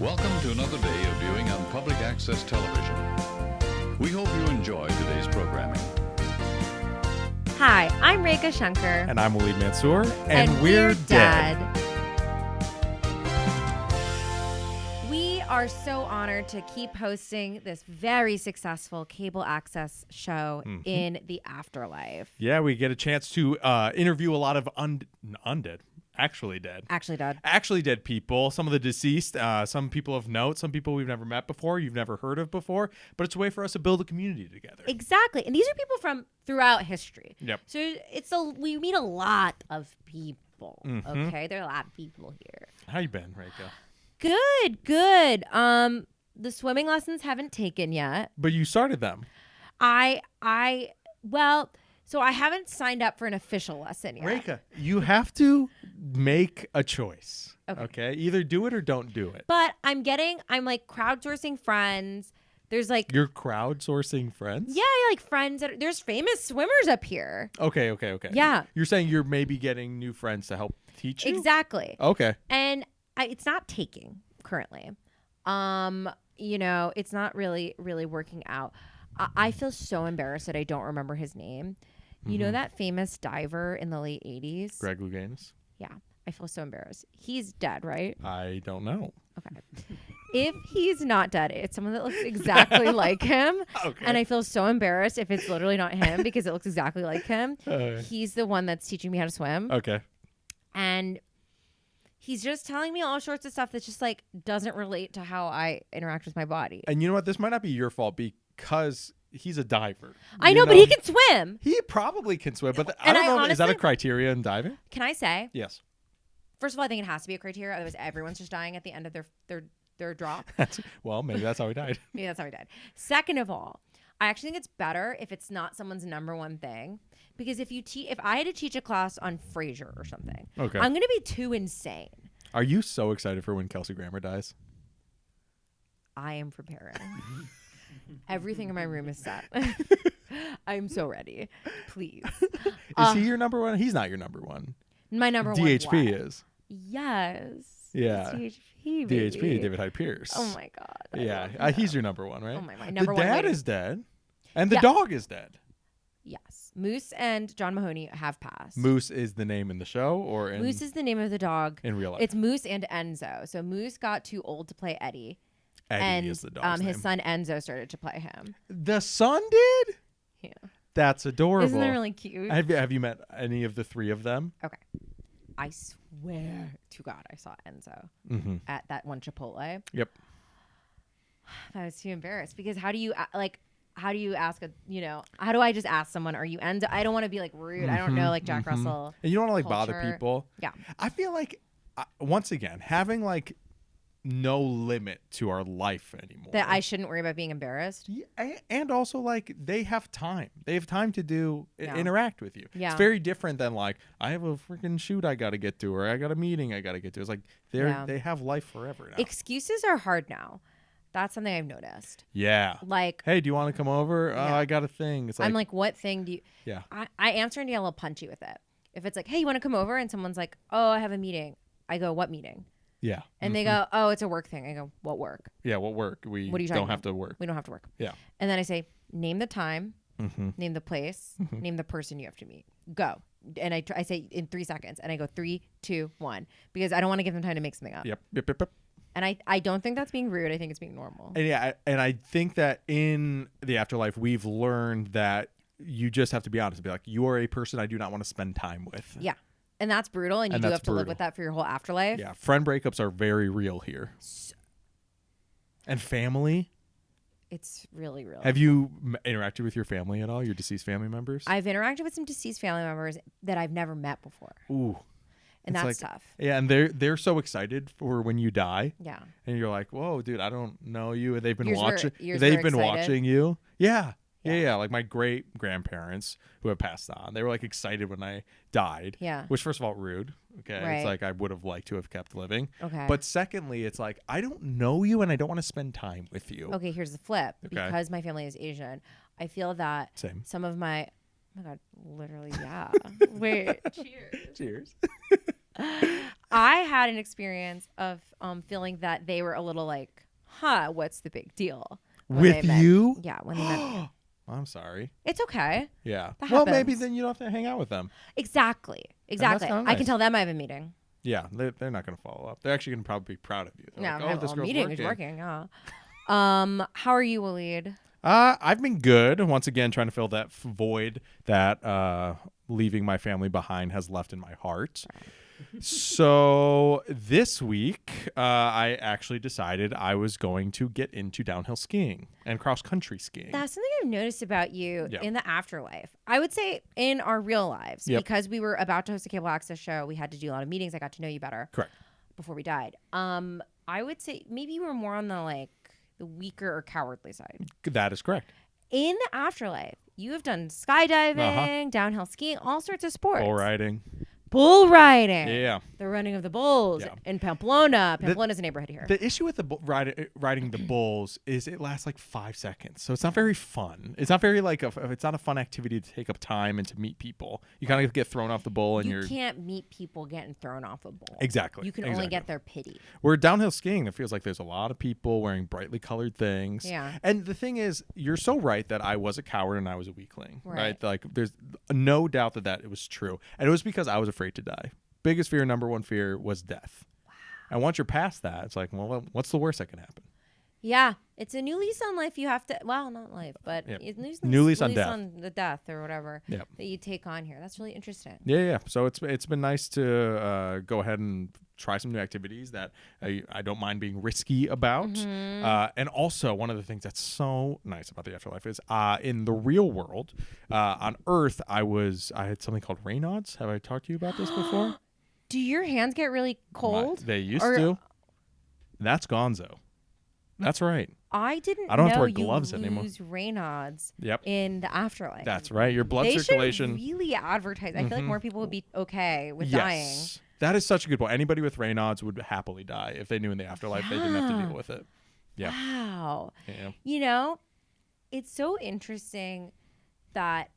Welcome to another day of viewing on public access television. We hope you enjoy today's programming. Hi, I'm Rekha Shankar. And I'm Waleed Mansour. And we're dead. We are so honored to keep hosting this very successful cable access show in the Afterlife. Yeah, we get a chance to interview a lot of actually dead people. Some of the deceased, some people of note, some people we've never met before, you've never heard of before. But it's a way for us to build a community together. Exactly. And these are people from throughout history. Yep. So we meet a lot of people. Okay, there are a lot of people here. How you been, Rekha? Good. The swimming lessons haven't taken yet. But you started them. So I haven't signed up for an official lesson yet. Rekha, you have to make a choice. Okay. Either do it or don't do it. But I'm like crowdsourcing friends. There's like You're crowdsourcing friends? Yeah, like friends there's famous swimmers up here. Okay. Yeah. You're saying you're maybe getting new friends to help teach you? Exactly. Okay. And it's not taking currently. It's not really working out. I feel so embarrassed that I don't remember his name. You know that famous diver in the late 80s? Greg Louganis? Yeah. I feel so embarrassed. He's dead, right? I don't know. Okay. If he's not dead, it's someone that looks exactly like him. Okay. And I feel so embarrassed if it's literally not him because it looks exactly like him. He's the one that's teaching me how to swim. Okay. And he's just telling me all sorts of stuff that just like doesn't relate to how I interact with my body. And you know what? This might not be your fault because he's a diver. I know, but he can swim. He probably can swim, but I don't know. Is that a criteria in diving? Can I say? Yes. First of all, I think it has to be a criteria. Otherwise, everyone's just dying at the end of their drop. Well, maybe that's how he died. Maybe that's how he died. Second of all, I actually think it's better if it's not someone's number one thing. Because if I had to teach a class on Frasier or something, okay, I'm going to be too insane. Are you so excited for when Kelsey Grammer dies? I am preparing. Everything in my room is set. I'm so ready. Please. Is he your number one? He's not your number one. My number one. DHP is. Yes. Yeah. It's DHP, baby. DHP, David Hyde Pierce. Oh my God. Yeah. He's your number one, right? Oh my number the one. dad is dead. And the dog is dead. Yes. Moose and John Mahoney have passed. Moose is the name in the show or in Moose is the name of the dog. In real life. It's Moose and Enzo. So Moose got too old to play Eddie. Eddie is the dog's name. His son Enzo started to play him. The son did? Yeah. That's adorable. Isn't that really cute? Have you met any of the three of them? Okay. I swear to God I saw Enzo at that one Chipotle. Yep. I was too embarrassed because how do you ask how do I just ask someone, are you Enzo? I don't want to be like rude. I don't know, like Jack Russell. And you don't want to like culture. bother people. Yeah. I feel like, once again, having like no limit to our life anymore. That I shouldn't worry about being embarrassed. Yeah, and also like they have time. They have time to interact with you. Yeah. It's very different than like I have a freaking shoot I got to get to or I got a meeting I got to get to. It's like they have life forever now. Excuses are hard now. That's something I've noticed. Yeah. Like, hey, do you want to come over? Yeah. Oh, I got a thing. It's like, I'm like, what thing do you? Yeah. I answer and get a little punchy with it. If it's like, hey, you want to come over? And someone's like, oh, I have a meeting. I go, what meeting? Yeah. And they go, oh, it's a work thing. I go, what work? Yeah, what work? What are you don't talking have about? to work. We don't have to work. Yeah. And then I say, name the time, name the place, name the person you have to meet. Go. And I say in 3 seconds. And I go 3, 2, 1. Because I don't want to give them time to make something up. Yep. And I don't think that's being rude. I think it's being normal. And and I think that in the afterlife, we've learned that you just have to be honest and be like, you are a person I do not want to spend time with. Yeah. And that's brutal. And you do have to live with that for your whole afterlife. Yeah. Friend breakups are very real here. And family. It's really, really. Have you interacted with your family at all? Your deceased family members? I've interacted with some deceased family members that I've never met before. Ooh. And that's tough. Yeah, and they're so excited for when you die. Yeah. And you're like, whoa, dude, I don't know you. They've been Yours watching you. Yeah. Yeah. Like my great grandparents who have passed on, they were like excited when I died. Yeah. Which, first of all, rude. Okay. Right. It's like I would have liked to have kept living. Okay. But secondly, it's like I don't know you and I don't want to spend time with you. Okay. Here's the flip. Okay. Because my family is Asian, I feel that Same. some of my, oh my God, literally, yeah. Wait. Cheers. Cheers. I had an experience of feeling that they were a little like, what's the big deal? With you? Yeah, when they met. I'm sorry. It's okay. Yeah. That Well, happens. maybe then you don't have to hang out with them. Exactly. kinda I nice. can tell them I have a meeting. Yeah, they're not going to follow up. They're actually going to probably be proud of you. They're Yeah, like, oh, this girl's meeting working. is working. Yeah. How are you, Waleed? I've been good. Once again, trying to fill that void that leaving my family behind has left in my heart. So this week, I actually decided I was going to get into downhill skiing and cross-country skiing. That's something I've noticed about you Yeah. in the afterlife. I would say in our real lives, Yep. because we were about to host a cable access show, we had to do a lot of meetings. I got to know you better. Correct. Before we died. I would say maybe you were more on the weaker or cowardly side. That is correct. In the afterlife, you have done skydiving, downhill skiing, all sorts of sports. Bull riding. Bull riding. Yeah. The running of the bulls Yeah. in Pamplona. Pamplona's a neighborhood here. The issue with the riding the bulls is it lasts like 5 seconds, so it's not very fun. It's not very it's not a fun activity to take up time and to meet people. You kind of get thrown off the bull, and you can't meet people getting thrown off a bull. Exactly. You can only get their pity. Where downhill skiing, it feels like there's a lot of people wearing brightly colored things. Yeah. And the thing is, you're so right that I was a coward and I was a weakling. Right. Like there's no doubt that it was true, and it was because I was afraid to die. Biggest fear, number one fear, was death. Wow. And once you're past that, it's like, well, what's the worst that can happen? Yeah, it's a new lease on life. You have to, not life, but it's new lease on death. on the death or whatever Yep. that you take on here. That's really interesting. Yeah. So it's been nice to go ahead and try some new activities that I don't mind being risky about. Mm-hmm. And also, one of the things that's so nice about the afterlife is in the real world, on Earth, I had something called Raynaud's. Have I talked to you about this before? Do your hands get really cold? They used to. That's gonzo. That's right. I didn't I don't have to know wear you gloves anymore. lose Raynaud's Yep. in the afterlife. That's right. Your blood they circulation. should really advertise. I feel like more people would be okay with Yes. That is such a good point. Anybody with Raynaud's would happily die if they knew in the afterlife they didn't have to deal with it. Yeah. Wow. Yeah. It's so interesting that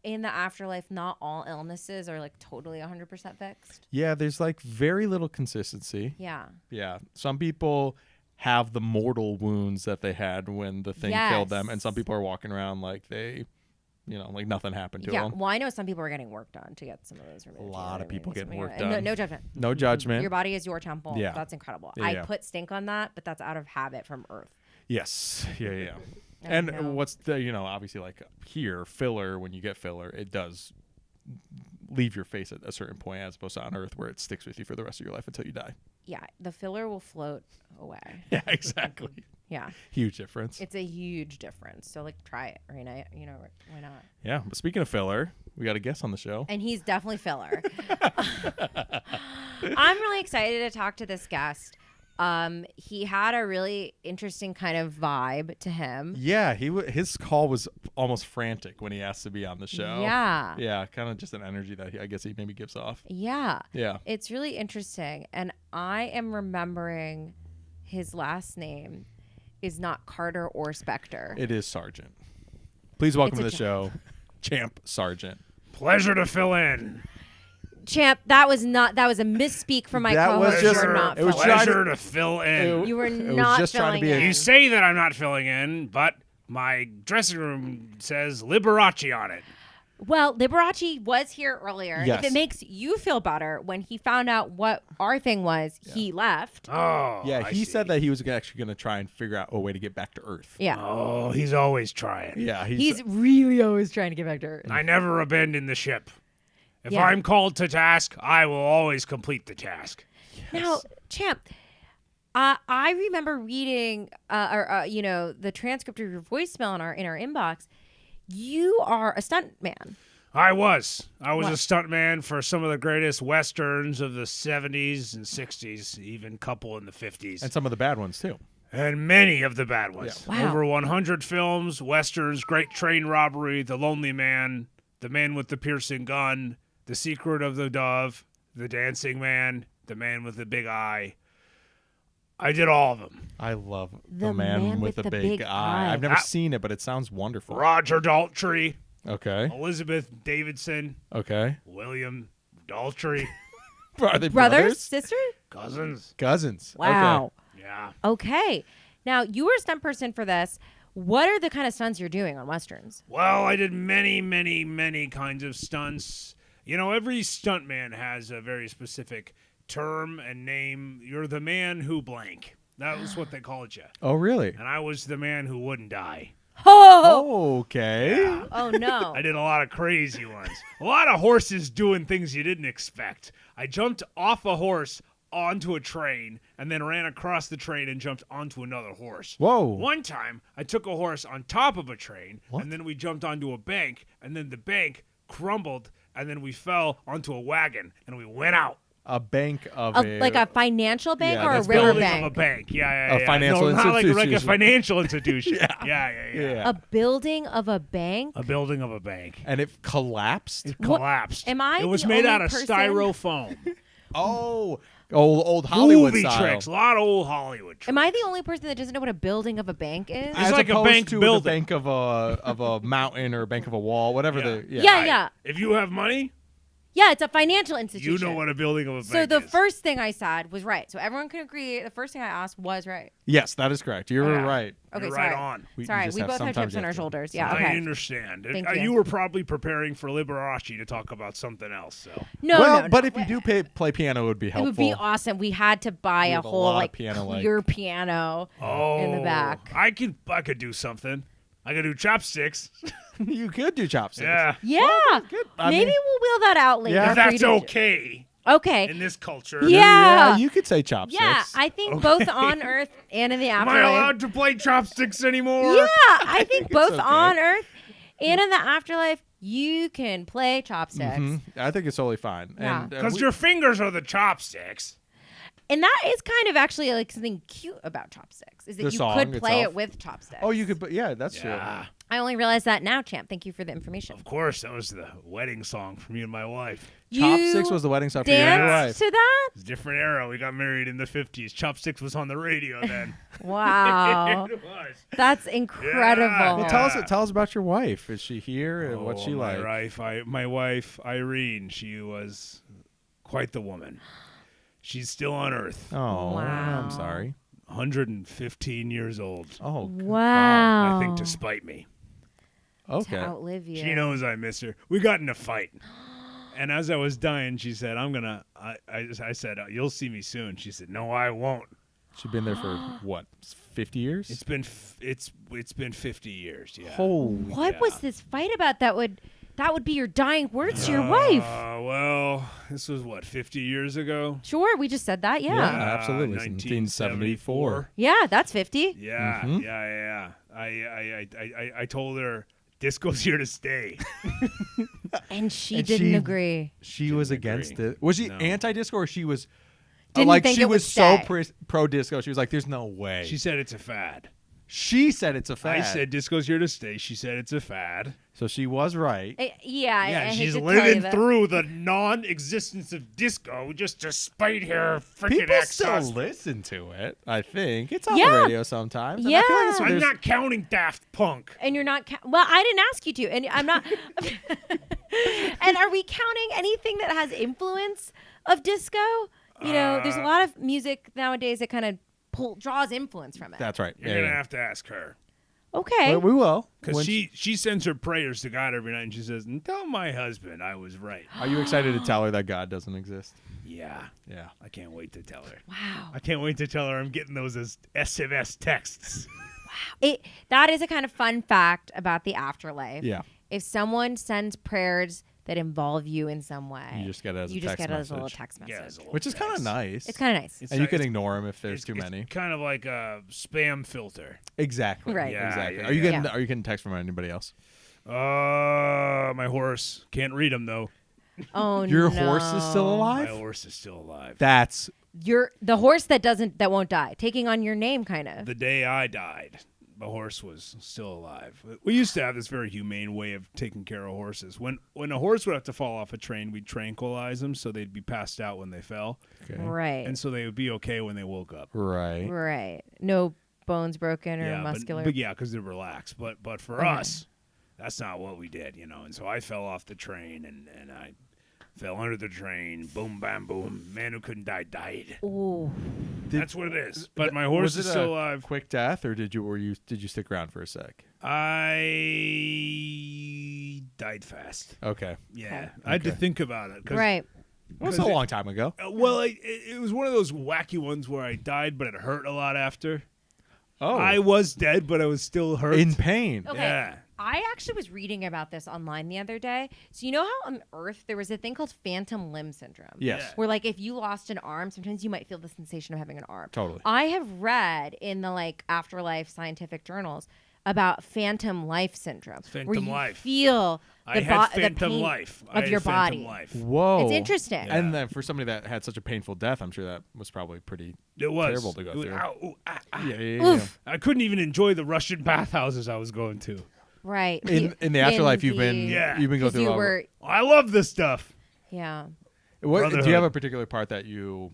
in the afterlife, not all illnesses are totally 100% fixed. Yeah, there's very little consistency. Yeah. Yeah. Some people have the mortal wounds that they had when the thing killed them, and some people are walking around like they, like nothing happened to them. Well, I know some people are getting work done to get some of those removed. A lot of people getting work No, done. no judgment. No judgment. Your body is your temple. Yeah. That's incredible. Yeah, I yeah. put stink on that, but that's out of habit from Earth. Yes. Yeah. know. And what's the, obviously here, filler, when you get filler, it does leave your face at a certain point as opposed to on Earth where it sticks with you for the rest of your life until you die. Yeah, the filler will float away. Yeah, exactly. Yeah. Huge difference. It's a huge difference. So try it, right? Why not? Yeah. But speaking of filler, we got a guest on the show. And he's definitely filler. I'm really excited to talk to this guest. He had a really interesting kind of vibe to him. Yeah, his call was almost frantic when he asked to be on the show. Yeah. Yeah, kind of just an energy that I guess he maybe gives off. Yeah. Yeah. It's really interesting. And I am remembering his last name is not Carter or Spector. It is Sargent. Please welcome to the It's a show, Champ Sargent. Pleasure to fill in. Champ, that was a misspeak from my That was co-host. just- You were not it was filling trying in. Pleasure to fill in. You were was not just trying to filling be a- in. You say that I'm not filling in, but my dressing room says Liberace on it. Well, Liberace was here earlier. Yes. If it makes you feel better, when he found out what our thing was, he left. Oh, Yeah, I he see. said that he was actually going to try and figure out a way to get back to Earth. Yeah. Oh, he's always trying. Yeah, He's really always trying to get back to Earth. I never abandon the ship. If Yeah. I'm called to task, I will always complete the task. Now, Champ, I remember reading, the transcript of your voicemail in our inbox. You are a stuntman. I was a What? stuntman for some of the greatest westerns of the 70s and 60s, even couple in the 50s. and some of the bad ones too. And many of the bad ones. Yeah. Wow. Over 100 films, westerns, Great Train Robbery, The Lonely Man, The Man with the Piercing Gun, The Secret of the Dove, The Dancing Man, The Man with the Big Eye. I did all of them. I love The the man, Man with the big eye. I've never seen it, but it sounds wonderful. Roger Daltrey, Okay. Elizabeth Davidson, Okay. William Daltrey. Are they brothers? Sisters? Cousins. Cousins. Wow. Yeah. Okay. Now, you were a stunt person for this. What are the kind of stunts you're doing on Westerns? Well, I did many, many, many kinds of stunts. You know, every stuntman has a very specific term and name. You're the man who blank. That was what they called you. Oh, really? And I was the man who wouldn't die. Oh! Okay. Yeah. Oh, no. I did a lot of crazy ones. A lot of horses doing things you didn't expect. I jumped off a horse onto a train and then ran across the train and jumped onto another horse. Whoa. One time, I took a horse on top of a train, What? and then we jumped onto a bank, and then the bank crumbled, and then we fell onto a wagon, and we went out. A bank of Like a financial bank Yeah, or a that's river Building bank? of a bank. Yeah. A financial no, not like a institution. financial institution. Yeah. Yeah. A building of a bank? A building of a bank. And it collapsed? It collapsed. Am I It was the made only out of person- styrofoam. Oh. Old Hollywood Movie style. tricks. A lot of old Hollywood tricks. Am I the only person that doesn't know what a building of a bank is? It's As like a opposed bank to building. the bank of a mountain or a bank of a wall, whatever Yeah. the Yeah. If you have money, Yeah, it's a financial institution. you know what a building of a bank So the is. first thing I said was right. So everyone can agree. The first thing I asked was right. Yes, that is correct. You're Yeah. right. Okay, You're sorry. right on. Sorry, just we both have sometimes chips you on our have to- shoulders. Yeah, I okay. understand. Thank You. you. were probably preparing for Liberace to talk about something else. So No, But no. if you do play piano, it would be It helpful. would be awesome. We had to buy a have a whole lot of like piano, like- clear piano in the back. I could do something. I could do chopsticks. You could do chopsticks. Yeah. Yeah. I Maybe mean- we'll wheel that out later. Yeah. If for that's you to- okay Okay. in this culture. Yeah. You could say chopsticks. Yeah, I think both on Earth and in the Am I afterlife. allowed to play chopsticks anymore? Yeah, I think it's both okay. on Earth and in the afterlife, you can play chopsticks. Mhm. I think it's totally fine. Yeah. And, Because your fingers are the chopsticks. And that is kind of actually like something cute about chopsticks, is that The you song could play itself? it with chopsticks. Oh, you could. Yeah, that's Yeah. I only realized that now, champ. Thank you for the information. Of course, that was the wedding song for me and my wife. true. Chopsticks was the wedding song for you and your Dance wife. to that? It's a different era. We got married in the 50s. Chopsticks was on the radio then. Wow, It was. that's incredible. Well, tell us about your wife. Is she here? And what's she my like? My wife, Irene, she was quite the woman. She's still on Earth. Oh, Wow. I'm sorry. 115 years old. Oh, Wow. I think to spite me. okay. To outlive you. She knows I miss her. We got in a fight. And as I was dying, she said, I said, you'll see me soon. She said, no, I won't. She's been there for what? 50 years? It's been 50 years. Yeah. Holy. What Yeah. was this fight about that would be your dying words to your wife? Well, this was what, 50 years ago? Sure, we just said that. Yeah, Yeah. absolutely. 1974. Yeah, that's 50. Yeah, Mhm. yeah. I told her disco's here to stay. And she And didn't she- agree. She was Didn't against agree. it. Was she No. anti-disco or she was Didn't like think she it would was so stay. pro-disco? She was like, "There's no way." She said it's a fad. She said it's a fad. I said disco's here to stay. She said it's a fad. so. She was right. Yeah, I hate she's to tell you living that. through the non-existence of disco just to spite her freaking People ex-husband. still listen to it. I think it's on Yeah. the radio sometimes. And I feel like that's what I'm there's- not counting Daft Punk. And you're not. Well, I didn't ask you to, and I'm not. And are we counting anything that has influence of disco? You know, there's a lot of music nowadays that kind of draws influence from it. That's right. You're gonna have to ask her. Okay. Well, we will. Because When she sends her prayers to God every night, and she says, "Tell my husband I was right." Are you excited to tell her that God doesn't exist? Yeah, Yeah. I can't wait to tell her. Wow. I can't wait to tell her I'm getting those as SMS texts. That is a kind of fun fact about the afterlife. Yeah. If someone sends prayers that involve you in some way, You just get it as a you just text get it as a little message. text Yeah, message. it's a little Which is kind of text. nice. It's kind of nice. It's and you like- can it's- ignore them if there's it's- too it's many. kind of like a spam filter. Exactly. Right. Yeah, Exactly. yeah, Are you yeah. getting Are you getting text from anybody else? My horse. Can't read them though. Oh Your no. horse is still My alive. horse is still alive. That's The horse that won't die, taking on your name, kind of. The day I died, the horse was still alive. We used to have this very humane way of taking care of horses. When a horse would have to fall off a train, we'd tranquilize them so they'd be passed out when they fell, okay. Right. and so they would be okay when they woke up. Right. Right. No bones broken or Yeah, muscular. but yeah, because they're relaxed. But for Okay. us, that's not what we did, you know. And so I fell off the train, and Fell under the train. Boom, bam, boom. Man who couldn't die died. Ooh. That's what it is. But my horse is still alive. Quick death, or did you stick around for a sec? I died fast. Okay. Yeah. Okay. I had to think about it. Right. It was a long time ago. Well, it was one of those wacky ones where I died, but it hurt a lot after. Oh. I was dead, but I was still hurt. In pain. Okay. Yeah. I actually was reading about this online the other day. So you know how on Earth there was a thing called phantom limb syndrome? Yes. Yeah. Where like if you lost an arm, sometimes you might feel the sensation of having an arm. Totally. I have read in the like Afterlife scientific journals about phantom life syndrome. Phantom where you life. feel I the, had the phantom pain life. of your body. Whoa. It's interesting. Yeah. And then for somebody that had such a painful death, I'm sure that was probably pretty It was terrible to go It was- through. ow, ooh, ah, ah. Yeah. Oof. I couldn't even enjoy the Russian bathhouses I was going to. Right. In the afterlife, you've been Yeah. going 'cause through. you all- were, I love this stuff. yeah. do you Brotherhood. have a particular part that you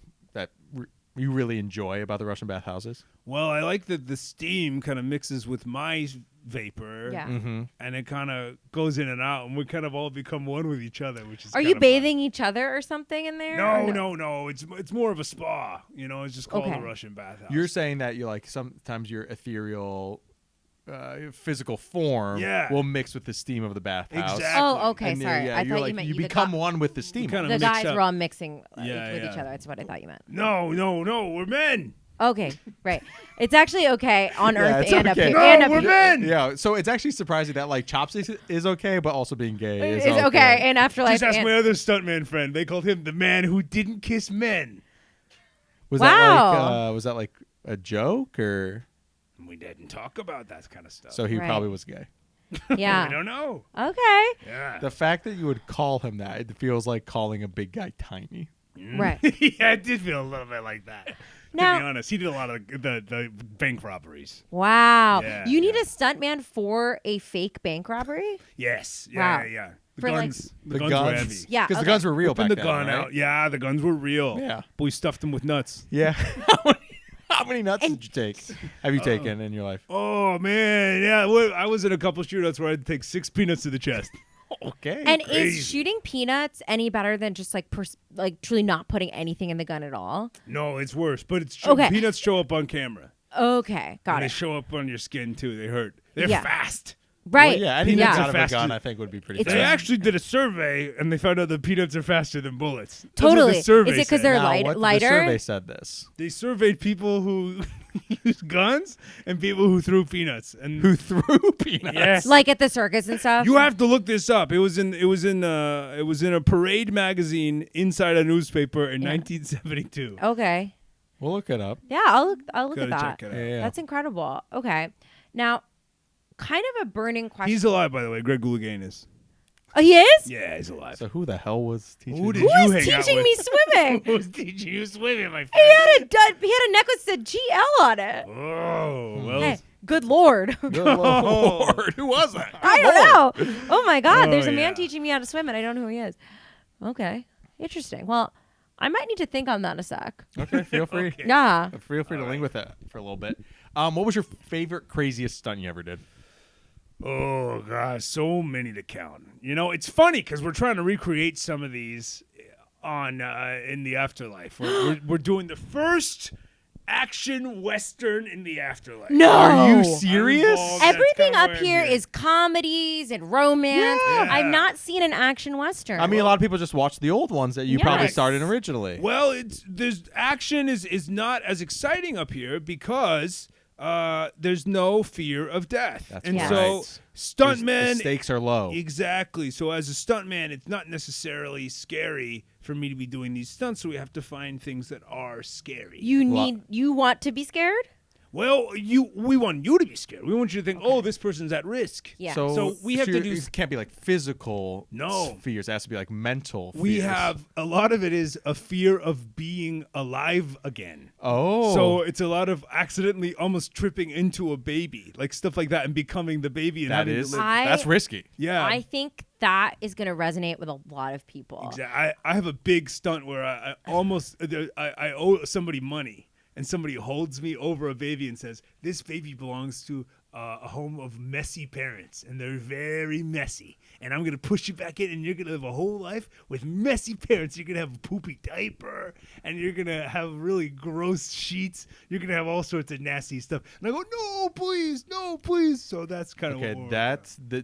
really enjoy about the Russian bathhouses? Well, I like that the steam kind of mixes with my vapor. Yeah. Mm-hmm. And it kind of goes in and out, and we kind of all become one with each other, which is Are you kinda fun. bathing each other or something in there? or No. It's more of a spa. It's just called Okay. the Russian bathhouse. You're saying that you like sometimes your ethereal, physical form Yeah. will mix with the steam of the bathhouse. Exactly. Oh, okay. And Sorry. I you're thought like, you meant you the become guy- one with the steam. kinda The mix guys up. were all mixing Yeah, with yeah. each other. That's what I thought you meant. No, we're men. Okay, right. It's actually okay on Yeah, Earth it's and up okay. here. No, and up we're here. men. Yeah, so it's actually surprising that like chopsticks is okay, but also being gay is It's okay. And Afterlife. Just ask and- my other stuntman friend. They called him the man who didn't kiss men. Was Wow. that like a joke or We didn't talk about that kind of stuff. so he Right. probably was gay? I yeah. don't know. Okay. Yeah. The fact that you would call him that, it feels like calling a big guy tiny. Right. Yeah, it did feel a little bit like that. Now- to be honest, he did a lot of the bank robberies. Wow. Yeah, You need yeah. a stuntman for a fake bank robbery? Yes. Wow. Yeah. The For, like- guns. The guns were heavy. Yeah. Because okay. the guns were real Open back the then, gun right? out. Yeah, the guns were real. Yeah. But we stuffed them with nuts. Yeah. How many nuts did you take? Have you taken in your life? Oh man, yeah. I was in a couple shootouts where I'd take 6 peanuts to the chest. Okay. And Crazy. is shooting peanuts any better than just like truly not putting anything in the gun at all? No, it's worse. But it's true. Okay. Peanuts show up on camera. Okay, got And they it. show up on your skin too. They hurt. They're Yeah. fast. Right. Well, yeah, anything Peanuts out are of a faster. gun, I think, would be pretty It's fast. They actually did a survey and they found out that peanuts are faster than bullets. That's what Totally. the survey Is it 'cause said. they're Now, light- what the lighter? survey said this. They surveyed people who use guns and people who threw peanuts. And Who threw peanuts? Yes. Like at the circus and stuff? You have to look this up. It was in a Parade magazine inside a newspaper in 1972. Okay. We'll look it up. Yeah, I'll look Gotta at that. check it out. Yeah. That's incredible. Okay. Now, kind of a burning question. He's alive, by the way. Greg Goulianis. Oh, he is? Yeah, he's alive. So who the hell was teaching? Who did you? you Who hang is out teaching with? me swimming? Who's teaching you swimming, my he friend? had a necklace that said GL on it. Oh, well. Hey, good lord. Good Lord, who was that? I don't know. Oh my God, Oh, there's a man yeah. teaching me how to swim and I don't know who he is. Okay. Interesting. Well, I might need to think on that in a sec. Okay, feel free. Okay. Yeah. Feel free to link with it for a little bit. What was your favorite, craziest stunt you ever did? Oh, gosh, so many to count. It's funny because we're trying to recreate some of these on in the Afterlife. We're doing the first action Western in the Afterlife. No. Are you Oh. serious? involved. That's Everything kinda up where- here yeah. is comedies and romance. Yeah. I've not seen an action Western. I mean, a lot of people just watch the old ones that you probably Yes. started originally. Well, there's action is not as exciting up here because there's no fear of death. That's and right. so The stuntmen stakes are low. Exactly. So as a stuntman, it's not necessarily scary for me to be doing these stunts, so we have to find things that are scary. you want to be scared? Well, we want you to be scared. We want you to think, oh, this person's at risk. Yeah. So we have to do. It can't be like physical No. fears. It has to be like mental fears. We have a lot of it is a fear of being alive again. Oh. So it's a lot of accidentally almost tripping into a baby, like stuff like that, and becoming the baby and that having is to live. that's risky. Yeah. I think that is going to resonate with a lot of people. Exactly. I have a big stunt where I almost I owe somebody money, and somebody holds me over a baby and says, "This baby belongs to a home of messy parents, and they're very messy. And I'm going to push you back in, and you're going to live a whole life with messy parents. You're going to have a poopy diaper, and you're going to have really gross sheets. You're going to have all sorts of nasty stuff. And I go, no, please, no, please. So that's kind of Okay,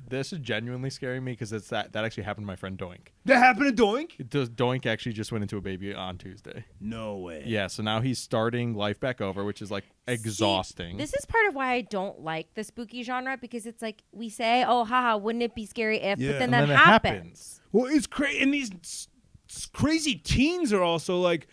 this is genuinely scaring me because that actually happened to my friend Doink. That happened to Doink? Doink actually just went into a baby on Tuesday. No way. Yeah, so now he's starting life back over, which is like exhausting. See, this is part of why I don't like the spooky genre, because it's like we say, oh, haha, wouldn't it be scary if, but then that happens. Well, it's crazy. And these crazy teens are also like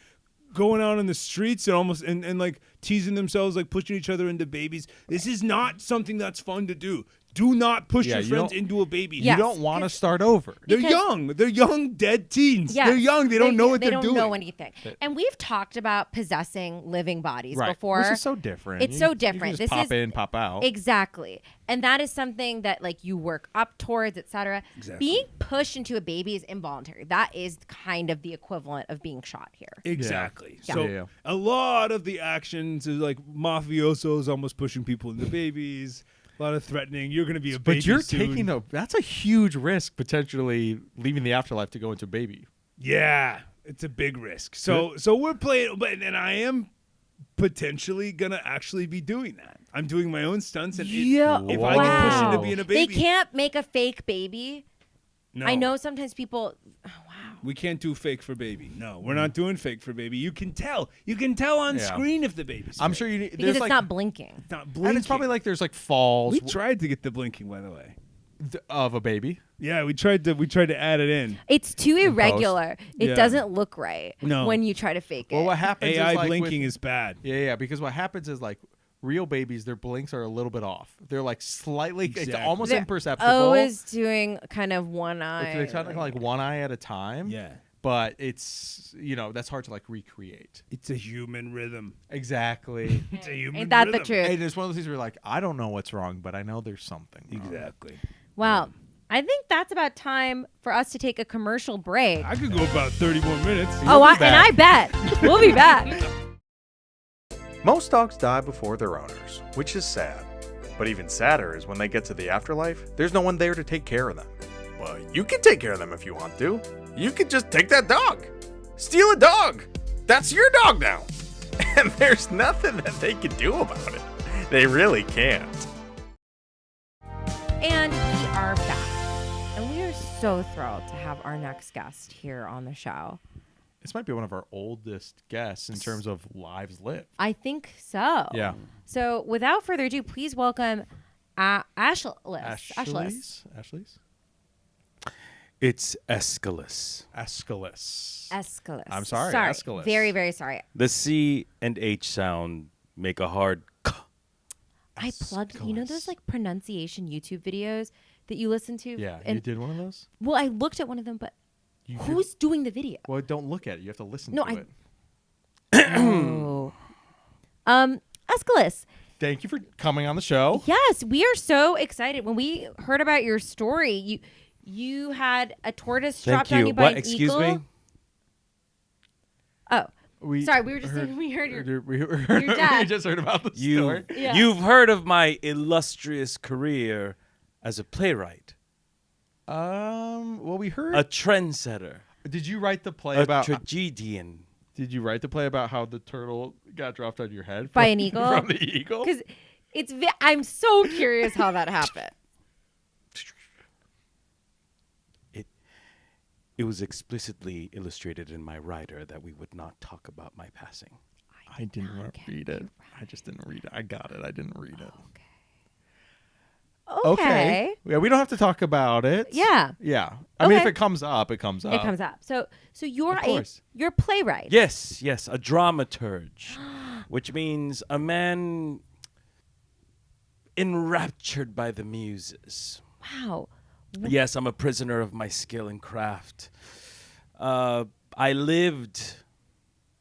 going out in the streets and almost and like teasing themselves, like pushing each other into babies. This is not something that's fun to do. Do not push your friends into a baby. Yes, you don't want to start over. They're young. They're young, dead teens. Yes, they're young. They don't know what they're doing. They don't know anything. And we've talked about possessing living bodies before. Which is so different. It's so different. You can just pop in, pop out. Exactly. And that is something that like you work up towards, etc. Exactly. Being pushed into a baby is involuntary. That is kind of the equivalent of being shot here. Exactly. Yeah. So a lot of the actions is like mafiosos almost pushing people into babies. A lot of threatening. You're going to be a baby But you're soon. that's a huge risk, potentially leaving the afterlife to go into baby. Yeah, it's a big risk. So we're playing, and I am potentially going to actually be doing that. I'm doing my own stunts. And if I get pushed into being a baby. They can't make a fake baby. No. I know sometimes people. Oh, wow. We can't do fake for baby. No, we're not doing fake for baby. You can tell. You can tell on screen if the baby's I'm fake. sure you need. Because it's not blinking. It's not blinking. And it's probably like there's like falls We tried to get the blinking, by the way. Of a baby. Yeah, we tried to add it in. It's too irregular. It Yeah. doesn't look right No. when you try to fake it. Well, what happens AI is like blinking is bad. Yeah, because what happens is like real babies, their blinks are a little bit off. They're like slightly, it's Exactly. almost They're imperceptible. always doing kind of one eye. They're kind of like one eye at a time. Yeah. But it's, that's hard to like recreate. It's a human rhythm. Exactly. It's a human Ain't that rhythm. the truth? And it's one of those things where you're like, I don't know what's wrong, but I know there's something wrong. Exactly. Well, I think that's about time for us to take a commercial break. I could go about 30 more minutes. And I bet. We'll be back. Most dogs die before their owners, which is sad. But even sadder is when they get to the afterlife, there's no one there to take care of them. Well, you can take care of them if you want to. You could just take that dog. Steal a dog. That's your dog now. And there's nothing that they can do about it. They really can't. And we are back. And we are so thrilled to have our next guest here on the show. This might be one of our oldest guests in terms of lives lived. I think so. Yeah. So without further ado, please welcome Aeschylus. Aeschylus? It's Aeschylus. Aeschylus. Aeschylus. I'm sorry, Aeschylus. Very, very sorry. The C and H sound make a hard k. I plugged, those like pronunciation YouTube videos that you listen to? Yeah, and, you did one of those? Well, I looked at one of them, but who's doing the video? Well, don't look at it. You have to listen No, to it. Oh. Aeschylus. Thank you for coming on the show. Yes, we are so excited. When we heard about your story, you had a tortoise dropped on you by an Excuse eagle. me? Oh, sorry. We were just saying we heard your dad. We just heard about the story. Yeah. You've heard of my illustrious career as a playwright, Well, we heard. a trendsetter, Did you write the play a about? tragedian. Did you write the play about how the turtle got dropped on your head By an eagle? From the eagle? Because I'm so curious how that happened. It was explicitly illustrated in my writer that we would not talk about my passing. I didn't read it. I just didn't read it. I got it. I didn't read it. Okay. Yeah, we don't have to talk about it. Yeah. Yeah. I mean, if Okay. it comes up, it comes up. It comes up. So you're Of course. you're a playwright. Yes, a dramaturge, which means a man enraptured by the muses. Wow. Yes, I'm a prisoner of my skill and craft. I lived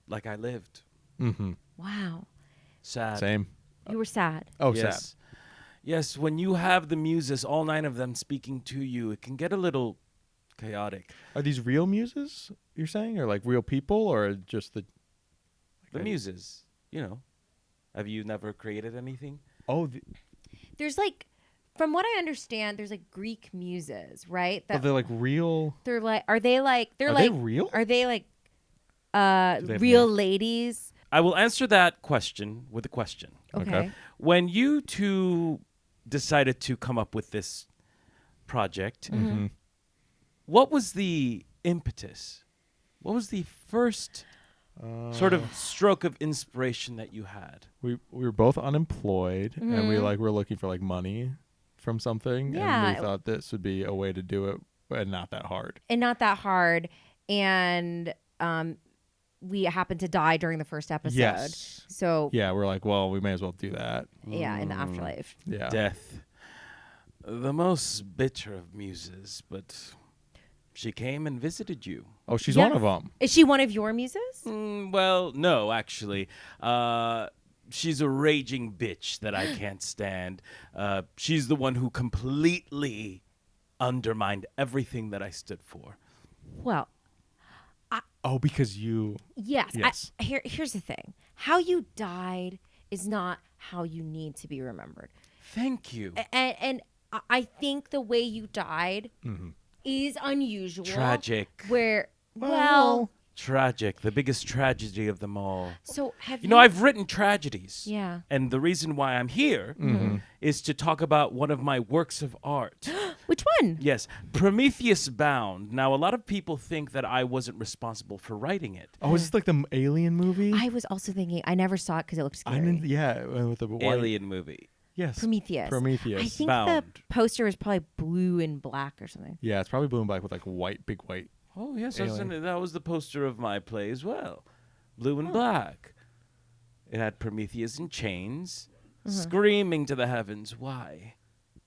like I lived. Mm-hmm. Wow. Sad. Same. You were sad. Oh, Yes. sad. Yes, when you have the muses, all 9 of them speaking to you, it can get a little chaotic. Are these real muses, you're saying? Or like real people? Or just the... The muses, Have you never created anything? Oh, there's like, from what I understand, there's like Greek muses, right? But they're like real. They're like, are they like, they're Are like, they real? Are they like they have real names? ladies? I will answer that question with a question. Okay. When you two decided to come up with this project, what was the impetus? What was the first sort of stroke of inspiration that you had? We were both unemployed, and we were looking for like money from something, Yeah. and we thought this would be a way to do it, and not that hard. And we happened to die during the first episode. Yes. So Yeah, we're like, well, we may as well do that. yeah, in the afterlife. Yeah. Death. The most bitter of muses, but she came and visited you. Oh, she's Yes. one of them. Is she one of your muses? Well, no, actually. She's a raging bitch that I can't stand. She's the one who completely undermined everything that I stood for. Well, Oh, because you. yes. Yes. Here's the thing. How you died is not how you need to be remembered. Thank you. And I think the way you died is unusual. Tragic. Where, well, Tragic. The biggest tragedy of them all. so have You know, I've written tragedies. Yeah. And the reason why I'm here is to talk about one of my works of art. Which one? Yes, Prometheus Bound. Now, a lot of people think that I wasn't responsible for writing it. Oh, is this like the Alien movie? I was also thinking, I never saw it because it looked scary. I didn't. Yeah, with the white. Alien movie. Yes. Prometheus. Prometheus. I think the Bound. poster was probably blue and black or something. Yeah, it's probably blue and black with like white, big white. Oh, yes, Alien. that was the poster of my play as well. Blue and black. It had Prometheus in chains, screaming to the heavens, why?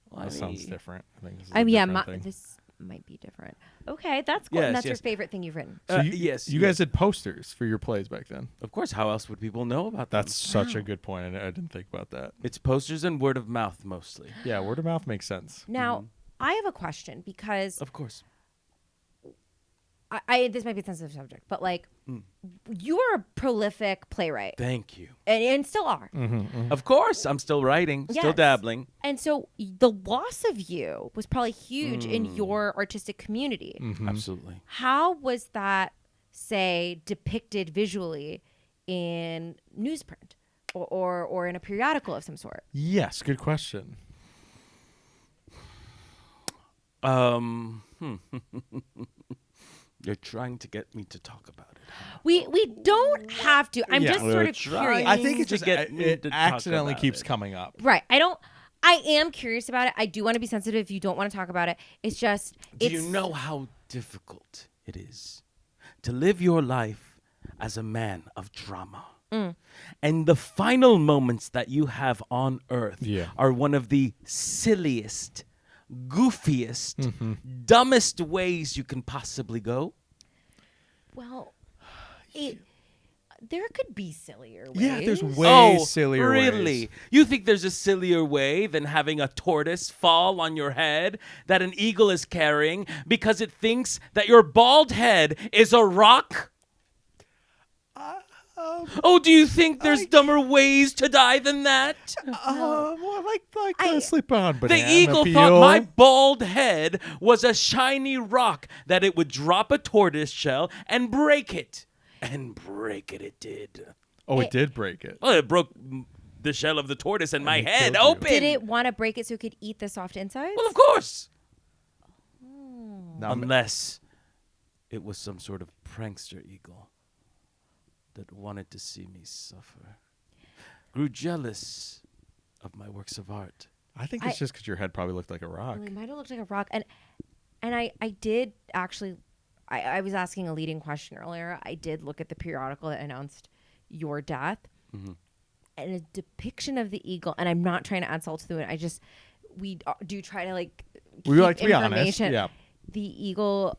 Why That sounds me?" different. I think this is a Yeah, different thing. this might be different. Okay, that's cool. Yes, And that's your yes. favorite thing you've written. So yes, you guys did posters for your plays back then. Of course, how else would people know about them? That's such a good point. I didn't think about that. It's posters and word of mouth mostly. Yeah, word of mouth makes sense. Now, I have a question because Of course. I this might be a sensitive subject, but like you are a prolific playwright Thank you. and still are. Of course, I'm still writing, still Yes. dabbling. And so the loss of you was probably huge in your artistic community. Absolutely. How was that, say, depicted visually in newsprint or in a periodical of some sort? Yes, good question. You're trying to get me to talk about it. We don't have to. I'm Yeah, just sort of trying. curious. I think it to just get me it to talk accidentally about keeps it. coming up. Right. I am curious about it. I do want to be sensitive if you don't want to talk about it. It's just Do you know how difficult it is to live your life as a man of drama? And the final moments that you have on earth Yeah. are one of the silliest, goofiest, dumbest ways you can possibly go. well, there could be sillier ways. Yeah, there's way Oh, sillier really? ways. You think there's a sillier way than having a tortoise fall on your head that an eagle is carrying because it thinks that your bald head is a rock? Oh, do you think there's dumber ways to die than that? Well, like sleep on The banana eagle peel. thought my bald head was a shiny rock that it would drop a tortoise shell and break it. And break it, it did. Oh, it did break it. Well, it broke the shell of the tortoise and my it head killed you. open. Did it want to break it so it could eat the soft insides? Well, of course. Now, Unless it was some sort of prankster eagle that wanted to see me suffer. Grew jealous of my works of art. I think it's just because your head probably looked like a rock. It might have looked like a rock. And I did actually, I was asking a leading question earlier. I did look at the periodical that announced your death. And a depiction of the eagle, and I'm not trying to add salt to the wound. We do try to like We keep like to be honest. information. Yeah. The eagle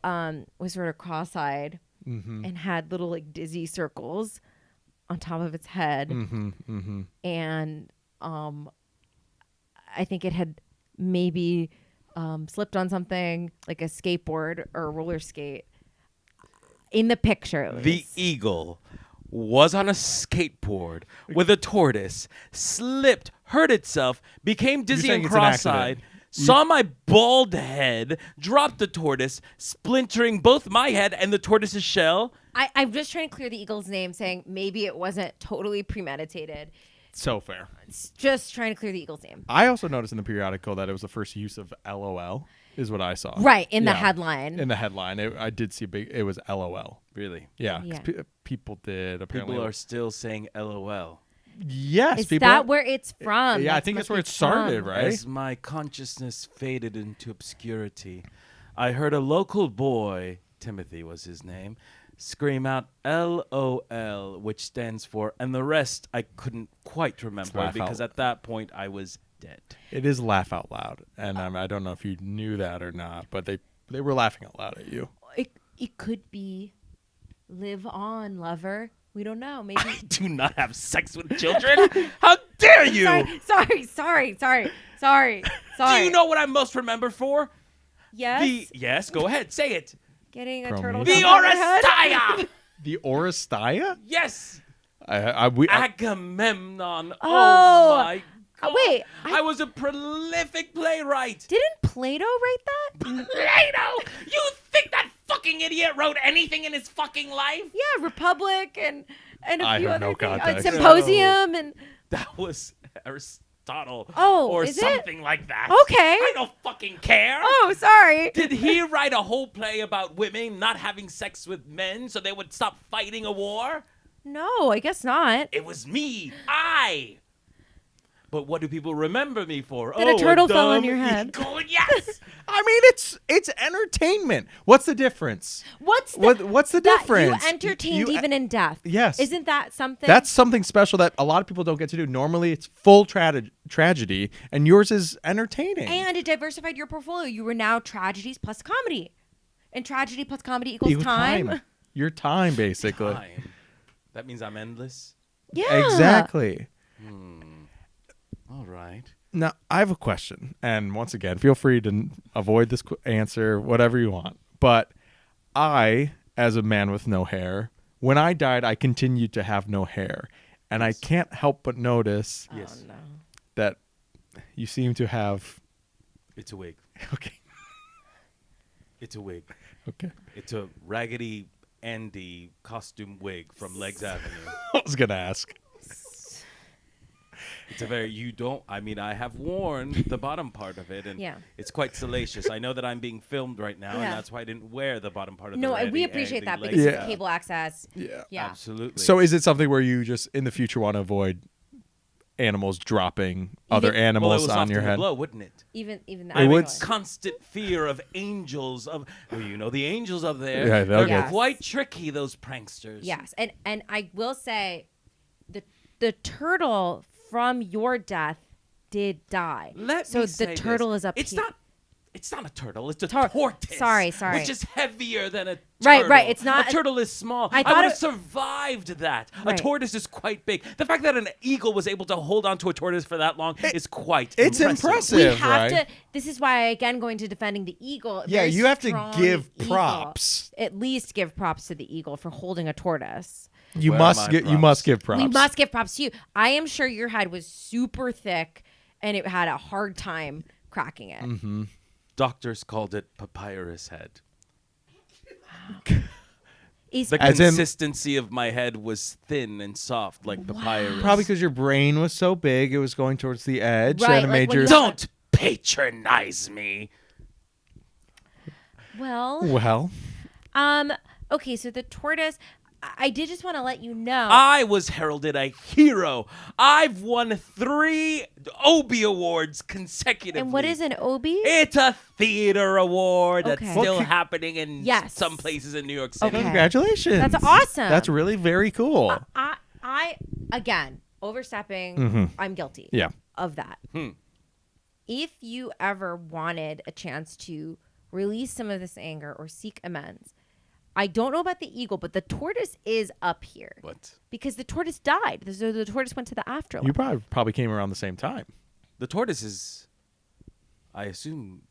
was sort of cross-eyed and had little like dizzy circles on top of its head. And I think it had maybe slipped on something like a skateboard or a roller skate. In the picture, at The least. eagle was on a skateboard with a tortoise, slipped, hurt itself, became dizzy saying and it's an cross-eyed, accident. saw my bald head, dropped the tortoise, splintering both my head and the tortoise's shell. I'm just trying to clear the eagle's name, saying maybe it wasn't totally premeditated. So fair. It's just trying to clear the eagle's name. I also noticed in the periodical that it was the first use of LOL, is what I saw. Right, in the Yeah. headline. In the headline, I did see it was LOL. Really? Yeah, 'cause Yeah. people did apparently. People are still saying LOL. Yes, Is people. that where it's from? Yeah, I That's think must that's where be it started, from. right? As my consciousness faded into obscurity, I heard a local boy, Timothy was his name, scream out LOL, which stands for, and the rest I couldn't quite remember laugh because out. at that point I was dead. It is laugh out loud, and I don't know if you knew that or not, but they were laughing out loud at you. It could be live on, lover. We don't know. Maybe. I do not have sex with children. How dare you? Sorry. Do you know what I'm most remembered for? Yes. Yes, go ahead, say it. Getting a Promise. turtle. The jump on your head? Oresteia. The Oresteia? Yes. We Agamemnon. Oh. Oh my God. Wait, I was a prolific playwright. Didn't Plato write that? Plato? You think that fucking idiot wrote anything in his fucking life? Yeah, Republic and a I few have other no things. context. Symposium and That was Aristotle. Oh, or is it? something like that. Okay. I don't fucking care. Oh, sorry. Did he write a whole play about women not having sex with men so they would stop fighting a war? No, I guess not. It was me. But what do people remember me for? That a turtle fell on dumb your head. eagle. Yes. I mean, it's entertainment. What's the difference? What's the that difference? You entertained You- even in death. Yes. Isn't that something? That's something special that a lot of people don't get to do. Normally, it's full tragedy, and yours is entertaining. And it diversified your portfolio. You were now tragedies plus comedy. And tragedy plus comedy equals Equals time. Your time, basically. Time. That means I'm endless. Yeah. Exactly. All right. Now, I have a question. And once again, feel free to avoid this answer, whatever you want. But I, as a man with no hair, when I died, I continued to have no hair. And I can't help but notice Yes. Oh, no. that you seem to have... It's a wig. Okay. It's a wig. Okay. It's a Raggedy Andy costume wig from Legs Avenue. I was going to ask. It's a very, I have worn the bottom part of it, and Yeah. it's quite salacious. I know that I'm being filmed right now, Yeah. and that's why I didn't wear the bottom part of No, the we Raggedy appreciate that Andy because Legs of Yeah. cable access. Yeah. Yeah. Absolutely. So is it something where you just, in the future, want to avoid animals dropping other Even- animals well, it was on your often a head? blow, wouldn't it? Even that. It I'm would in constant fear of angels the angels up there. Yeah, they'll They're get- quite tricky, those pranksters. Yes, and I will say, the turtle from your death did die. Let so me the say turtle this. is up It's here. not a turtle. It's a Tor- tortoise. sorry. Which is heavier than a Right, turtle. right, it's not A a- turtle is small. I I thought would have it- survived that. Right. A tortoise is quite big. The fact that an eagle was able to hold on to a tortoise for that long is quite it's impressive. We impressive. have right? to. This is why, again, going to defending the eagle. Yeah, very you have to strong give eagle. props. At least give props to the eagle for holding a tortoise. You Where are must my get. You props? must give props. We must give props to you. I am sure your head was super thick, and it had a hard time cracking it. Mm-hmm. Doctors called it papyrus head. Is- The As in- consistency of my head was thin and soft like papyrus. Probably because your brain was so big, it was going towards the edge, Right, and it like made when your. you- Don't patronize me. well, okay, so the tortoise. I did just want to let you know. I was heralded a hero. I've won 3 Obie Awards consecutively. and what is an OB? It's a theater award that's Okay. still Okay. happening in Yes. some places in New York City. Okay. Congratulations. That's awesome. That's really very cool. I again overstepping. Mhm. I'm guilty. Yeah. Of that. If you ever wanted a chance to release some of this anger or seek amends, I don't know about the eagle, but the tortoise is up here What? because the tortoise died. So the tortoise went to the afterlife. You probably came around the same time. The tortoise is, I assume,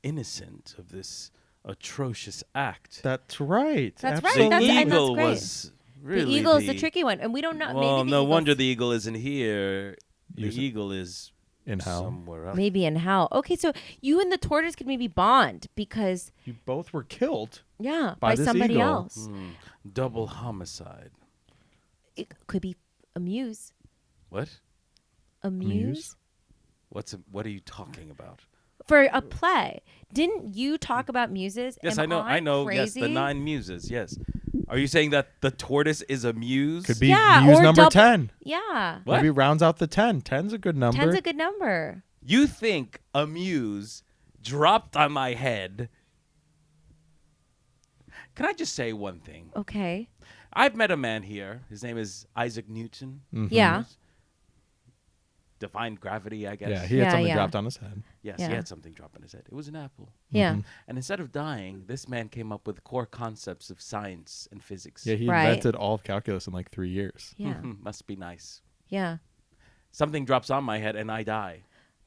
innocent of this atrocious act. That's right. That's right. The That's- and that's eagle great. was Really, the eagle is the tricky one, and we don't know. Well, maybe no eagle's- wonder the eagle isn't here. The Use it. eagle is In hell. somewhere else. Maybe in hell. Okay, so you and the tortoise could maybe bond because You both were killed. by this somebody eagle. else. Double homicide. It could be a muse. What? A muse? What are you talking about? For a play. Didn't you talk about muses? Yes, Am I know. Yes, Crazy? the 9 muses. Yes. Are you saying that the tortoise is a muse? Could be Yeah, muse or number double- 10. Yeah. What? Maybe rounds out the 10. 10's a good number. 10's a good number. You think a muse dropped on my head? Can I just say one thing? Okay. I've met a man here. His name is Isaac Newton. Yeah. Defined gravity, I guess. Yeah, he had Yeah, something yeah. dropped on his head. Yes, Yeah. he had something drop on his head. It was an apple. Yeah. And instead of dying, this man came up with core concepts of science and physics. Yeah, he Right. invented all of calculus in like 3 years. Yeah. Must be nice. Yeah. Something drops on my head and I die.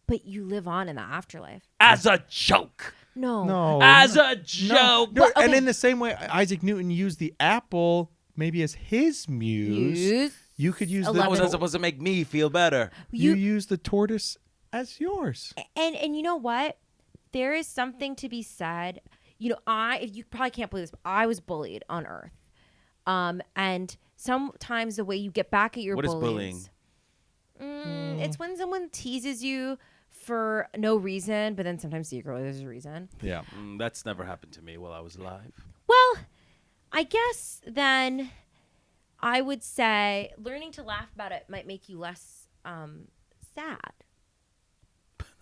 But you live on in the afterlife. As a joke. No. No. As a joke. No, But, and okay. in the same way, Isaac Newton used the apple maybe as his muse. Muse. You could use How was that Eleven. supposed to make me feel better? you use the tortoise as yours. And you know what? There is something to be said. You know, you probably can't believe this, but I was bullied on Earth. And sometimes the way you get back at your What is bullies. bullying? It's when someone teases you for no reason, but then sometimes secretly there's a reason. Yeah. That's never happened to me while I was alive. Well, I guess then I would say learning to laugh about it might make you less sad.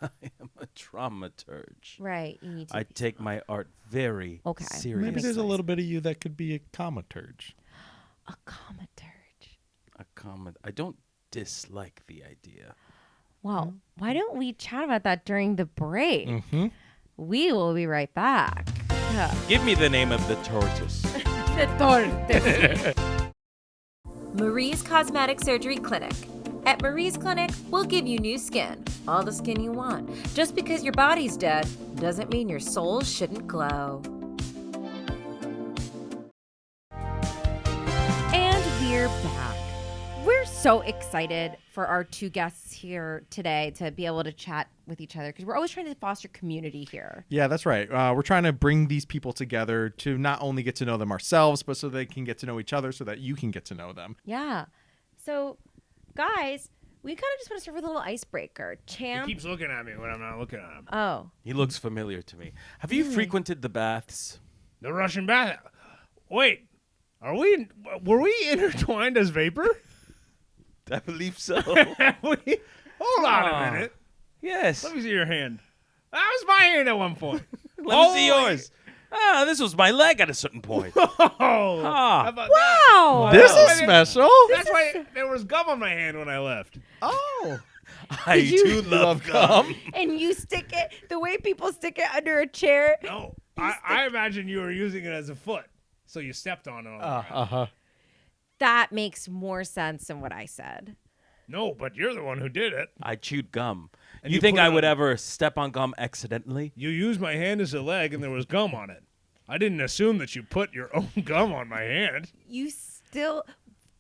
I am a dramaturge. Right. You need to I take my art very Okay. seriously. Maybe there's a sense. little bit of you that could be a comaturge. a commentator. A comment. I don't dislike the idea. Well, why don't we chat about that during the break? Mm-hmm. We will be right back. Yeah. Give me the name of the tortoise. Marie's Cosmetic Surgery Clinic. At Marie's Clinic, we'll give you new skin, all the skin you want. Just because your body's dead doesn't mean your soul shouldn't glow. And we're back. We're so excited for our two guests here today to be able to chat with each other because we're always trying to foster community here. Yeah, that's right. We're trying to bring these people together to not only get to know them ourselves, but so they can get to know each other so that you can get to know them. Yeah. So, guys, we kind of just want to start with a little icebreaker. He Champ. keeps looking at me when I'm not looking at him. Oh. He looks familiar to me. Have you frequented the baths? The Russian bath. Wait, were we intertwined as vapor? I believe so. Hold on a minute. Yes. Let me see your hand. That was my hand at one point. Let me see yours. This was my leg at a certain point. Oh, Ah. how about Wow. This Wow. is special. that? That's why there was gum on my hand when I left. Oh. I you- do love gum. And you stick it the way people stick it under a chair. No, I imagine you were using it as a foot, so you stepped on it. On the ground. Uh-huh. That makes more sense than what I said. No, but you're the one who did it. I chewed gum. And you you think put I it would on- ever step on gum accidentally? You used my hand as a leg, and there was gum on it. I didn't assume that you put your own gum on my hand.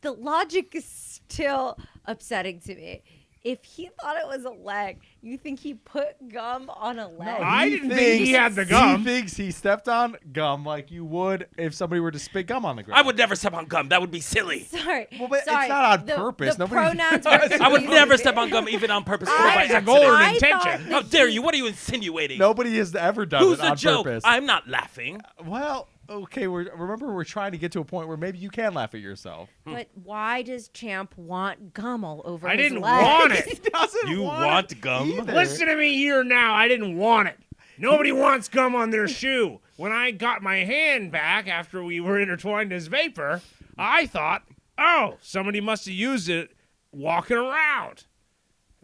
The logic is still upsetting to me. If he thought it was a leg, you think he put gum on a leg? I didn't think he had the gum. He thinks he stepped on gum like you would if somebody were to spit gum on the ground. I would never step on gum. That would be silly. Sorry. Well, but it's sorry. not on The- purpose. The Nobody- pronouns were I would confusing. never step on gum even on purpose or by It's a accident. goal or an I intention. thought How dare you? What are you insinuating? Nobody has ever done Who's it the on joke? purpose. I'm not laughing. Well, okay. Remember, we're trying to get to a point where maybe you can laugh at yourself. But why does Champ want gum all over I his didn't leg? want He it. doesn't You want want it gum? either. Listen to me here now. I didn't want it. Nobody wants gum on their shoe. When I got my hand back after we were intertwined as vapor, I thought, oh, somebody must have used it walking around.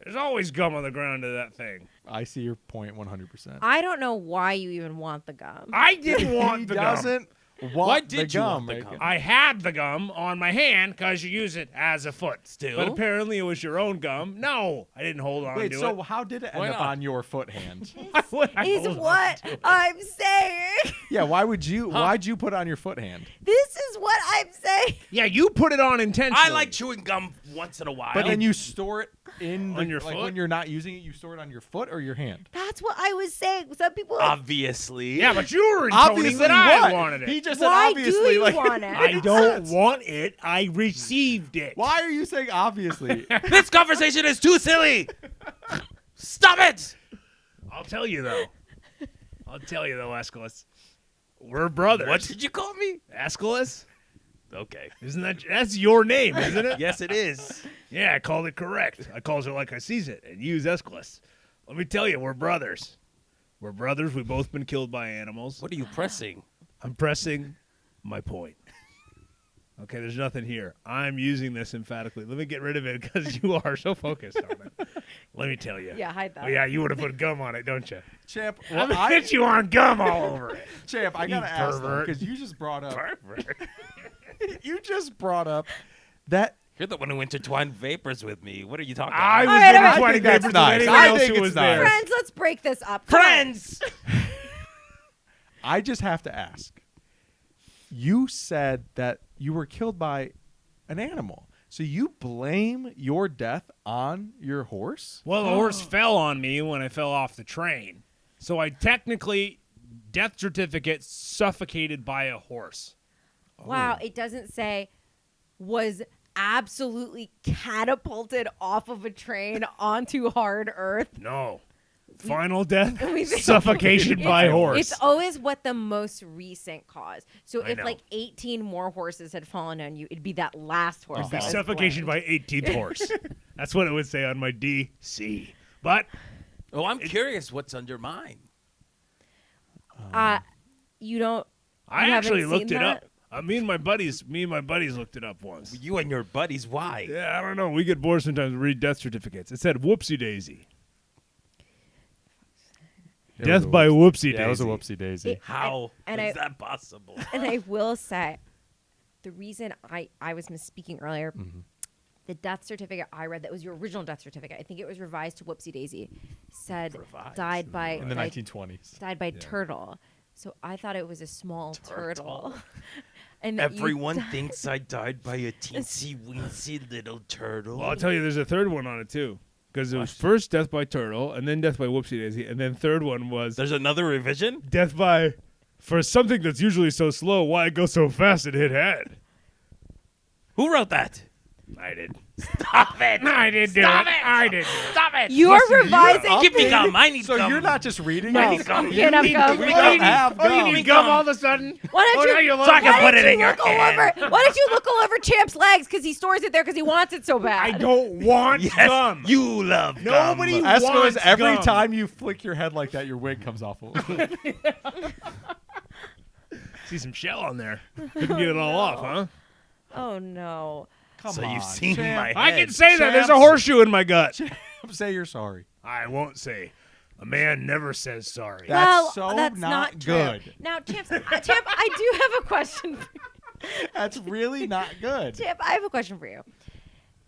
There's always gum on the ground of that thing. I see your point 100%. I don't know why you even want the gum. I didn't want He the doesn't gum. want did the you gum. want the Rekha. gum? I had the gum on my hand because you use it as a foot. Still? But apparently it was your own gum. No, I didn't hold on Wait, to so it. how did it Why end up not? on your foot hand? Why would I Is hold on what to it? I'm saying. Yeah, why'd you put it on your foot hand? This is what I'm saying. Yeah, you put it on intentionally. I like chewing gum once in a while. But then you store it On your like foot? when you're not using it, you store it on your foot or your hand. That's what I was saying. Some people. Obviously. Yeah, but you were intoning that I wanted it. He just said why obviously. do you like, want it? I don't want it. I received it. Why are you saying obviously? This conversation is too silly. Stop it. I'll tell you though, Aeschylus. We're brothers. What did you call me? Aeschylus? Okay. Isn't that's your name, isn't it? Yes, it is. Yeah, I called it correct. I calls it like I sees it, and you use Aeschylus. Let me tell you, we're brothers. We're brothers. We've both been killed by animals. What are you pressing? I'm pressing my point. Okay, there's nothing here. I'm using this emphatically. Let me get rid of it because you are so focused on it. Let me tell you. Yeah, hide that. Oh, yeah, you would have put gum on it, don't you? Champ, I'm gonna get you on gum all over it. Champ, I gotta You ask pervert. because you just brought up Pervert. you just brought up that You're the one who intertwined vapors with me. What are you talking I about? was right, all in right. 20 I think that's papers with nice. anyone I else think who it's was nice. there. Friends, let's break this up. Come on. Friends. I just have to ask. You said that you were killed by an animal. So you blame your death on your horse? Well, the horse fell on me when I fell off the train. So I technically, death certificate, suffocated by a horse. Wow, it doesn't say was absolutely catapulted off of a train onto hard earth. No. Final death, We think- suffocation by horse. It's always what the most recent cause. So I if know. like 18 more horses had fallen on you, it'd be that last horse. that was Suffocation blamed. by 18th horse. That's what it would say on my DC. But Oh, I'm curious what's under mine. You don't. I You actually haven't looked seen it that? up. Me and my buddies looked it up once. You and your buddies, why? Yeah, I don't know. We get bored sometimes to read death certificates. It said whoopsie daisy. Death by whoopsie daisy. Yeah, it was a whoopsie daisy. It- How And is I- that possible? And I will say, the reason I was misspeaking earlier, the death certificate I read that was your original death certificate. I think it was revised to Whoopsie Daisy. Said Revised. died by In the like, 1920s. died by turtle. So I thought it was a small turtle. And that you Everyone died- thinks I died by a teensy weensy little turtle. Well, I'll tell you, there's a third one on it too. Because it was first death by turtle, and then death by whoopsie daisy, and then third one was There's another revision? death by, for something that's usually so slow, why it goes so fast it hit head. Who wrote that? I did. Stop it! I did do it. I did do it. Stop it! You are revising. Give me gum. I need So gum. you're not just reading No, it? gum. you can't have gum. We Why don't don't have Oh, you gum. need gum all of a sudden? Why Oh, don't now you? you So I can why put don't it you in your look all hand. over? Why don't you look all over Champ's legs because he stores it there because he wants it so bad? I don't want Yes, gum. you love Nobody gum. Aeschylus, wants every gum. time you flick your head like that, your wig comes off. See some shell on there. Couldn't get it all off, huh? Oh no. Come So on. you've seen Champ, my I head. can say that. There's a Champs. horseshoe in my gut. Say you're sorry. I won't say. A man never says sorry. That's well, so that's not true. good. Now, Champ, I do have a question. For That's really not good. Champ, I have a question for you.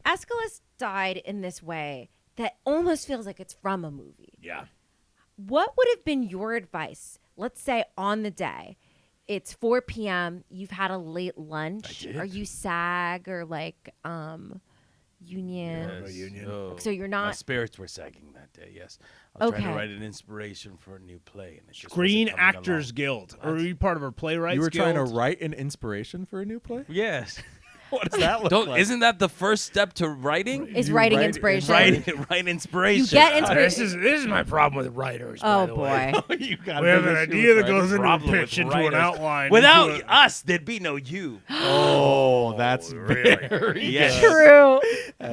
Aeschylus died in this way that almost feels like it's from a movie. Yeah. What would have been your advice? Let's say on the day, it's 4 p.m. You've had a late lunch. did. Are you SAG or like union? Yes. Union. Oh. So you're My not. spirits were sagging that day, yes. I was trying Okay. to write an inspiration for a new play. And it just Screen wasn't coming Actors along. Guild. Or are you part of our playwrights You were guild? trying to write an inspiration for a new play? Yes. What does that look like? Isn't that the first step to writing? Is You writing write- inspiration? Write inspiration. You get inspiration. This is my problem with writers. Oh by the way. boy. You got We have an idea that goes into a Problem with pitch, into an writers. outline. Without into a- us, there'd be no you. Oh, that's really? very Yes. True.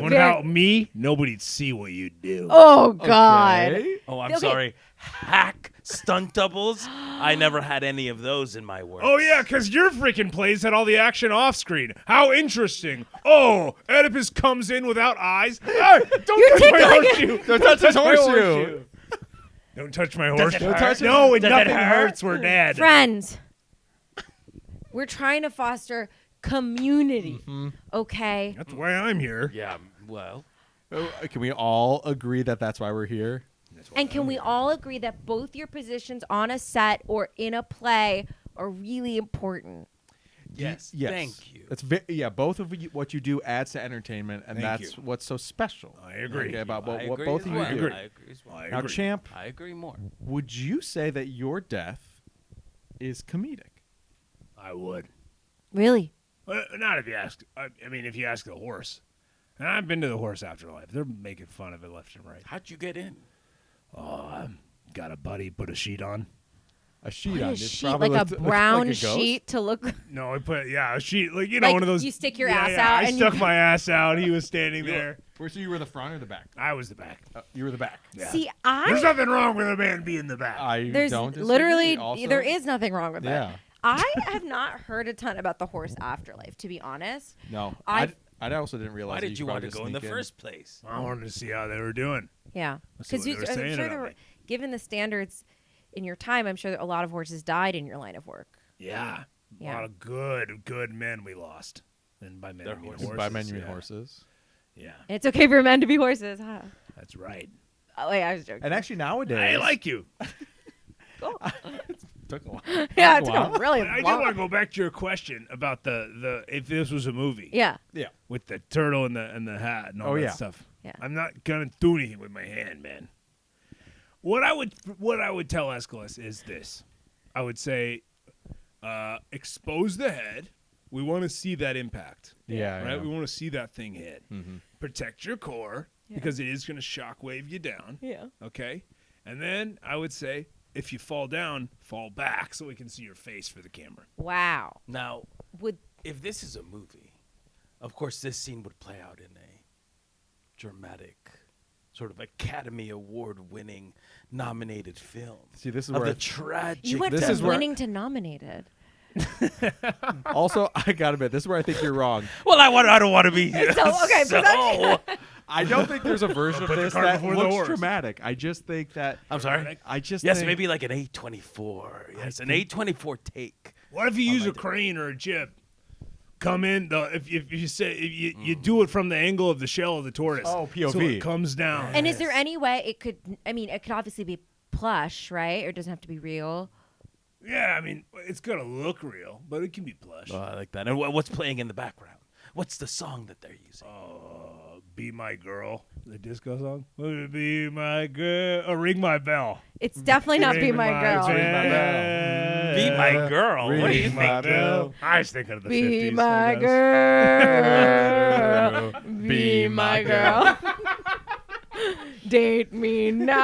Without me, nobody'd see what you do. Oh God. Okay. Oh, I'm Okay. sorry. Hack stunt doubles? I never had any of those in my work. Oh, yeah, because your freaking plays had all the action off screen. How interesting. Oh, Oedipus comes in without eyes. Ah, don't touch my horseshoe. Don't touch his my horseshoe. Don't touch my horseshoe. Don't touch it. No, and Does it nothing hurt? hurts. We're dead. Friends. We're trying to foster community. Okay. That's why I'm here. Yeah. Well, Can we all agree that that's why we're here? And can we all agree that both your positions on a set or in a play are really important? yes. Yes. Thank you. That's both of you, what you do adds to entertainment, and Thank that's you. what's so special. I agree. Okay, about I what agree both as of you well. do. I agree as well. I Now, agree. Champ, I agree more. would you say that your death is comedic? I would. Really? Not if you ask. I mean, if you ask the horse. And I've been to the horse afterlife. They're making fun of it left and right. How'd you get in? Oh, got a buddy put a sheet on. A sheet What on is it sheet? probably Like a looks brown like a ghost? sheet to look. No, I put a sheet like Like, one of those. you stick your Yeah, ass yeah, out I and stuck you- my ass out. He was standing there. So you were the front or the back? I was the back. You were the back. Yeah. See, There's nothing wrong with a man being the back. I there's don't disagree. literally Also, there is nothing wrong with Yeah. that. I have not heard a ton about the horse afterlife, to be honest. No, I've- I also didn't realize. Why that did you could want to probably go in the sneak first place? I wanted to see how they were doing. Yeah, Let's see what they were saying I'm sure about me. given the standards in your time, I'm sure that a lot of horses died in your line of work. Yeah. Yeah. A lot of good men we lost. And by men, I mean horses. horses. By men, you mean yeah. horses. Yeah, And it's okay for men to be horses, huh? that's right. Oh, wait, I was joking. And actually, nowadays, I like you. Cool. took a while. Yeah, it's Wow. really I did long. want to go back to your question about the if this was a movie. Yeah. Yeah. With the turtle and the hat and all that yeah. stuff. Yeah. I'm not gonna do anything with my hand, man. What I would tell Aeschylus is this. I would say, expose the head. We want to see that impact. Yeah. Right? yeah. We want to see that thing hit. Protect your core because it is going to shockwave you down. Yeah. Okay? And then I would say, if you fall down, fall back so we can see your face for the camera. Wow. Now, Would if this is a movie, of course, this scene would play out in a dramatic, sort of Academy Award-winning nominated film. See, this is of where the tragic. you went This from is where- winning to nominated? also, I gotta admit, this is where I think you're wrong. Well, I don't want to be. So, okay, so, I don't think there's a version of Put the this cart that before the looks horse. dramatic. I just think that. I'm sorry. I just Yes, think, maybe like an A24. Yes, an A24 take. What if you use a crane or a jib? Come in, if you say if you do it from the angle of the shell of the tortoise. Oh, POV. So it comes down. And is there any way it could? I mean, it could obviously be plush, right? Or it doesn't have to be real. Yeah, I mean, it's gonna look real, but it can be plush. Oh, I like that. And what's playing in the background? What's the song that they're using? Be My Girl, the disco song. Be my girl, Ring My Bell. It's definitely not Be My Girl. Ring My Bell. Be my girl. What do you Ring think? my bell. I was thinking of the Be 50s. my I guess. girl. Be my girl. Date me now.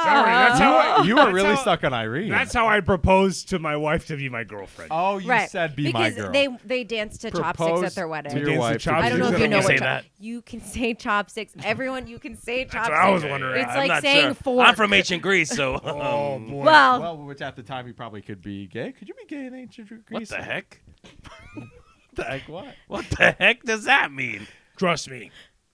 Sorry, that's how You are really how- stuck on Irene. That's how I proposed to my wife to be my girlfriend. Oh, you Right. said be because my girl. they danced to chopsticks Propose at their wedding. to your Dance to wife. chopsticks. I don't know if I you don't know wanna what say that. You can say chopsticks. Everyone, you can say chopsticks. That's what I was wondering. It's I'm like not saying sure. fork. I'm from ancient Greece, so Oh boy. Well, Well, which at the time you probably could be gay. Could you be gay in ancient what Greece? the heck? the heck? What? What the heck does that mean? Trust me.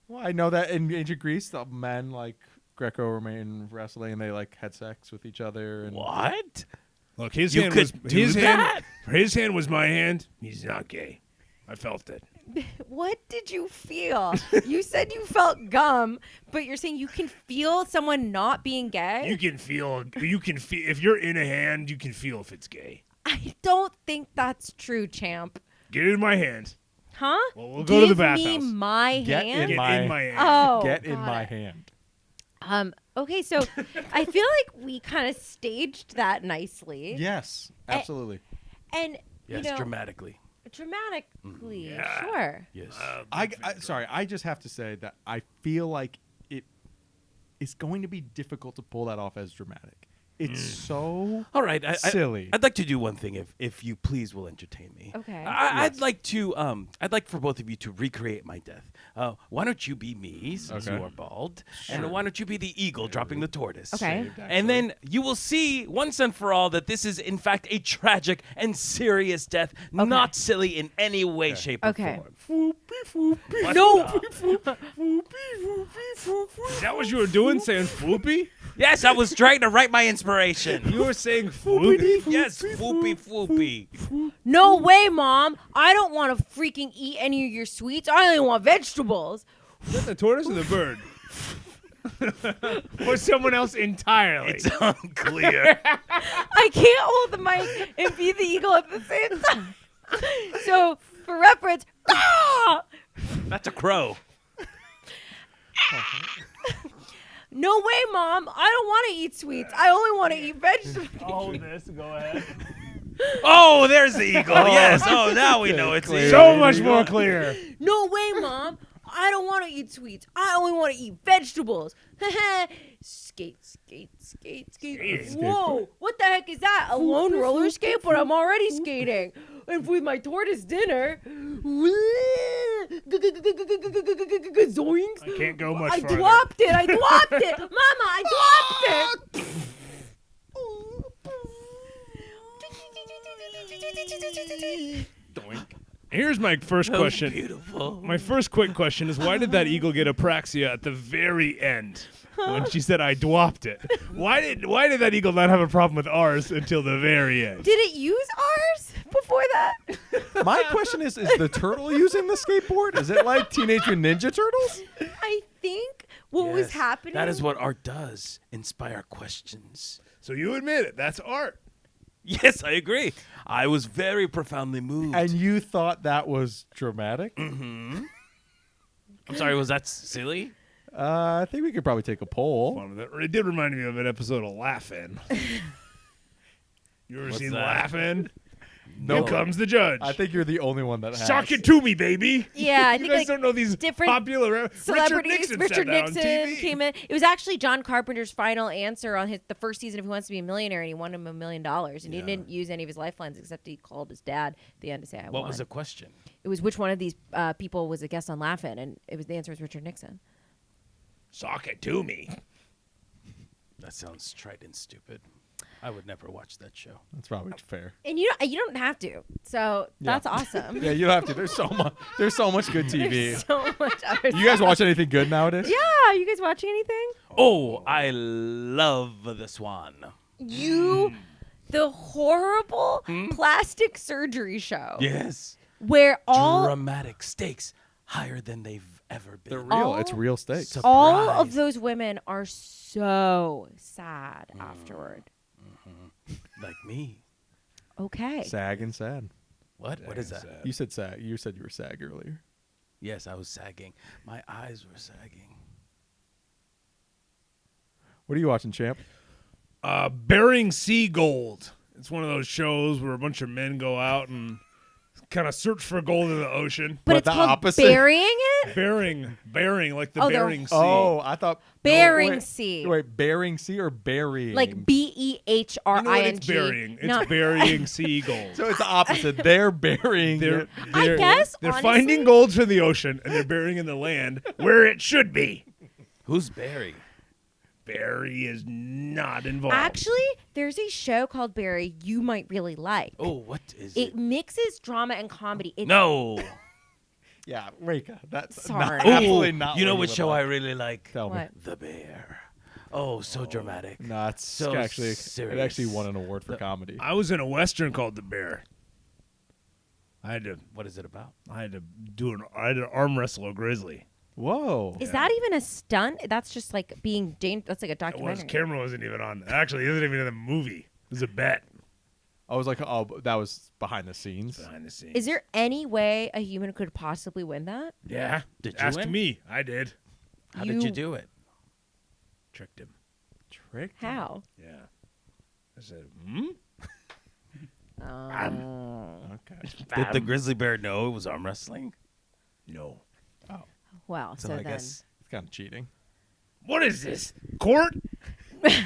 Well, I know that in ancient Greece, the men like Greco-Roman wrestling, and they like had sex with each other. And What? Look, his You hand could was do his that? hand. His hand was my hand. He's not gay. I felt it. what did you feel? You said you felt gum, but you're saying you can feel someone not being gay? You can feel. If you're in a hand, you can feel if it's gay. I don't think that's true, champ. Get it in my hand. Huh? Well, we'll go to the Give bathhouse. me my Get hand. Get my- in my hand. Oh, get in got my it. hand. Okay, so I feel like we kind of staged that nicely. Yes, absolutely. And Yes, you know, dramatically. dramatically, Yeah. sure. Yes. Sorry, I just have to say that I feel like it is going to be difficult to pull that off as dramatic. It's so All right, silly. I'd like to do one thing, if you please will entertain me. Okay. I'd like to. I'd like for both of you to recreate my death. Why don't you be me, since Okay. you are bald, and why don't you be the eagle dropping the tortoise? Okay. Saved, And then you will see once and for all that this is in fact a tragic and serious death, not silly in any way, shape, or Okay. form. No. Is that what you were doing? Saying floopy? Yes, I was trying to write my inspiration. You were saying foopy? Yes, foopy. No way, Mom. I don't want to freaking eat any of your sweets. I only want vegetables. Is that the tortoise or the bird? Or someone else entirely? It's unclear. I can't hold the mic and be the eagle at the same time. So, for reference, That's a crow. no way, Mom. I don't want to eat sweets. I only want to eat vegetables. Hold this. Go ahead. Oh, there's the eagle. Yes. Oh, now we know it's the eagle. So much more clear. No way, Mom. I don't want to eat sweets. I only want to eat vegetables. Skate. Whoa, what the heck is that? A lone roller skate? But I'm already skating. And with my tortoise dinner. Zoinks. I can't go much I farther. dropped it. Mama, I dropped it. Doink. Here's my first question. Beautiful. My first quick question is, why did that eagle get apraxia at the very end when she said I dwarfed it? Why did that eagle not have a problem with ours until the very end? Did it use ours before that? My question is the turtle using the skateboard? Is it like Teenage Mutant Ninja Turtles? I think what was happening. That is what art does. Inspire questions. So you admit it. That's art. Yes, I agree. I was very profoundly moved. And you thought that was dramatic? I'm sorry, was that silly? I think we could probably take a poll. It did remind me of an episode of Laugh-In. You ever What's seen that? Laugh-In? No. Here comes the judge. I think you're the only one that has. Sock it to me, baby. Yeah, I You think guys like don't know these different popular celebrities. Richard Nixon Came in. It was actually John Carpenter's final answer on the first season of Who Wants to Be a Millionaire, and he won him $1 million. And he didn't use any of his lifelines except he called his dad at the end to say, "I won." What was the question? It was which one of these people was a guest on Laugh-In, and the answer was Richard Nixon. Sock it to me. That sounds trite and stupid. I would never watch that show. That's probably fair. And you don't have to. So that's awesome. Yeah, you don't have to. There's so much. There's so much good TV. There's so much other You guys watch anything good nowadays? Yeah, you guys watching anything? Oh, I love The Swan. The horrible plastic surgery show. Yes. Where all dramatic stakes higher than they've ever been. They're real. It's real stakes. all of those women are so sad afterward. Like me. Okay. Sag and sad. What? What is that? You said sag. You said you were sag earlier. Yes, I was sagging. My eyes were sagging. What are you watching, champ? Bering Sea Gold. It's one of those shows where a bunch of men go out and kind of search for gold in the ocean. But What, it's the called opposite? burying it? Bering, like the Oh, Bering Sea. Oh, I thought Bering wait, Sea. Wait, Bering Sea or burying? Like You know what BEHRING. it's burying? It's No. burying sea gold. So it's the opposite. They're burying. They're, it. I guess, they're honestly- finding golds from the ocean and they're burying in the land where it should be. Who's Barry? Barry is not involved. Actually, there's a show called Barry you might really like. Oh, what is It it? mixes drama and comedy. No. Yeah, Rekha. That's Sorry. not, absolutely not. You know what what you show would I like. really like? Tell me. What? The Bear. Oh, so dramatic. No, it's So actually it serious. actually won an award for comedy. I was in a Western called The Bear. I had to What is it about? arm wrestle a grizzly. Whoa. Is that even a stunt? That's just like being that's like a It was, documentary. camera wasn't even on. Actually, it wasn't even in the movie. It was a bet I was like, oh, that was behind the scenes. behind the scenes. Is there any way a human could possibly win that? Yeah. Did you Ask win? me. I did. How did you do it? Tricked him. Trick. How? Yeah. I said, Okay. Did the grizzly bear know it was arm wrestling? No. Well, so, I then. guess It's kind of cheating. What is this? Court?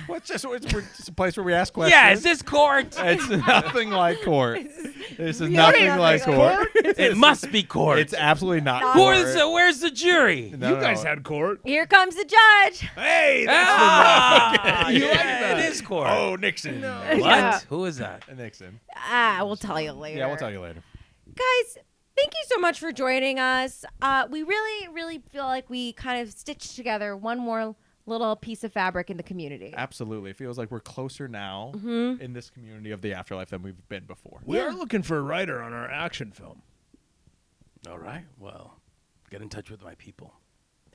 Well, it's just it's a place where we ask questions. Yeah, is this court? It's nothing like court. This is What nothing is like this, court. It must be court. It's absolutely not No. court. Where's the jury? No, You no. guys had court. Here comes the judge. Hey, that's Ah, You like yeah, that. it is court. Oh, Nixon. What? Yeah. Who is that? Nixon. We'll tell you later. Yeah, we'll tell you later. Guys, thank you so much for joining us. We really, really feel like we kind of stitched together one more little piece of fabric in the community. Absolutely. It feels like we're closer now in this community of the afterlife than we've been before. We are looking for a writer on our action film. All right. Well, get in touch with my people.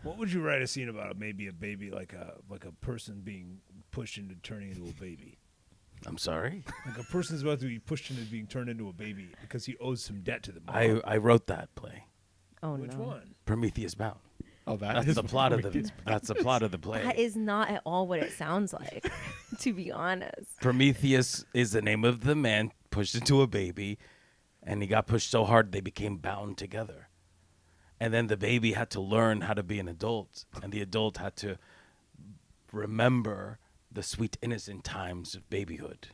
What would you write a scene about? Maybe a baby, like a person being pushed into turning into a baby. I'm sorry? Like a person's about to be pushed into being turned into a baby because he owes some debt to the mom. I wrote that play. Oh, Which no. one? Prometheus Bound. Oh, That's the plot of the. That's the plot of the play. That is not at all what it sounds like, to be honest. Prometheus is the name of the man pushed into a baby, and he got pushed so hard they became bound together. And then the baby had to learn how to be an adult, and the adult had to remember the sweet, innocent times of babyhood.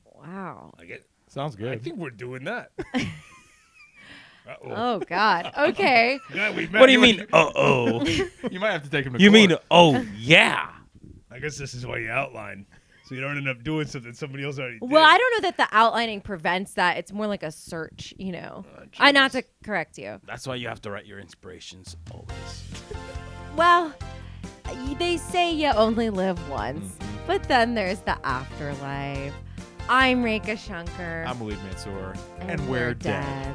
Wow. I get. Sounds good. I think we're doing that. Oh, God. Okay. Yeah, we met What do you doing- mean, uh-oh? You might have to take him to You court. mean, oh, yeah? I guess this is why you outline, so you don't end up doing something somebody else already did. Well, I don't know that the outlining prevents that. It's more like a search, you know. Not to correct you. That's why you have to write your inspirations always. Well, they say you only live once, but then there's the afterlife. I'm Rekha Shankar. I'm Waleed Mansour. and we're dead. dead.